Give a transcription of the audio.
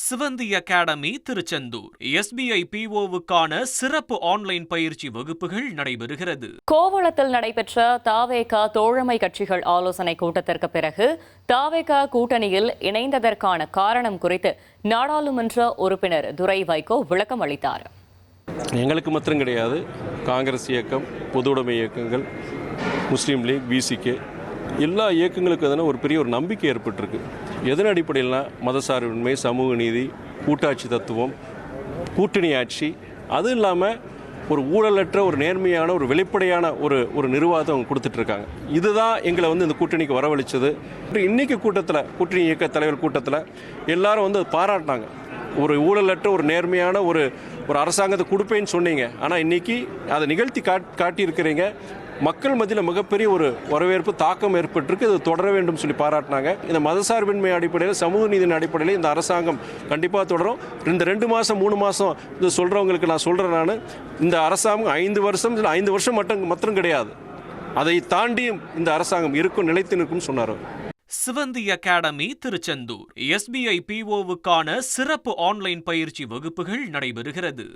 சிவந்தி academy Tiruchendur SBI PO-வுக்கான சிறப்பு online பயிற்சி வகுப்புகள் நடைபெறுகிறது. கோவளத்தில் நடைபெற்ற தாவேக தோழமை கட்சிகள் ஆலோசனை கூட்டத்திற்கு பிறகு தாவேக கூட்டணியில் இணைந்ததற்கான காரணம் குறித்து நாடாளுமன்ற உறுப்பினர் துரை வைகோ விளக்கம் அளித்தார். எங்களுக்கு மாத்திரம் கிடையாது, காங்கிரஸ் இயக்கம், பொதுவுடைமை இயக்கங்கள், முஸ்லீம் லீக், VCK எல்லா இயக்கங்களுக்கும் ஒரு பெரிய நம்பிக்கை ஏற்பட்டிருக்கு. எதன் அடிப்படையில்னா மதசார்பின்மை, சமூக நீதி, கூட்டாட்சி தத்துவம், கூட்டணி ஆட்சி, அது இல்லாமல் ஒரு ஊழலற்ற நேர்மையான வெளிப்படையான ஒரு நிர்வாகத்தை அவங்க கொடுத்துட்ருக்காங்க. இதுதான் எங்களை இந்த கூட்டணிக்கு வரவழைச்சது. இன்றைக்கி கூட்டத்தில், கூட்டணி இயக்க தலைவர் கூட்டத்தில் எல்லாரும் பாராட்டினாங்க. ஊழலற்ற நேர்மையான ஒரு அரசாங்கத்தை கொடுப்பேன்னு சொன்னீங்க, ஆனால் இன்றைக்கி அதை நிகழ்த்தி காட்டியிருக்கிறீங்க. மக்கள் மத்தியில் மிகப்பெரிய வரவேற்பு, தாக்கம் ஏற்பட்டிருக்கு. இது தொடர வேண்டும் சொல்லி பாராட்டினாங்க. இந்த மதசார்பின்மை அடிப்படையில், சமூக நீதியின் அடிப்படையில் இந்த அரசாங்கம் கண்டிப்பாக தொடரும். இந்த 2 மாதம் 3 மாதம் இது சொல்கிறவங்களுக்கு நான் சொல்கிறேன், நான் இந்த அரசாங்கம் 5 வருஷம் 5 வருஷம் மட்டும் கிடையாது, அதை தாண்டி இந்த அரசாங்கம் இருக்கும், நிலைத்து நிற்கும் சொன்னார். சிவந்தி அகாடமி திருச்செந்தூர் SBI PO-வுக்கான சிறப்பு ஆன்லைன் பயிற்சி வகுப்புகள் நடைபெறுகிறது.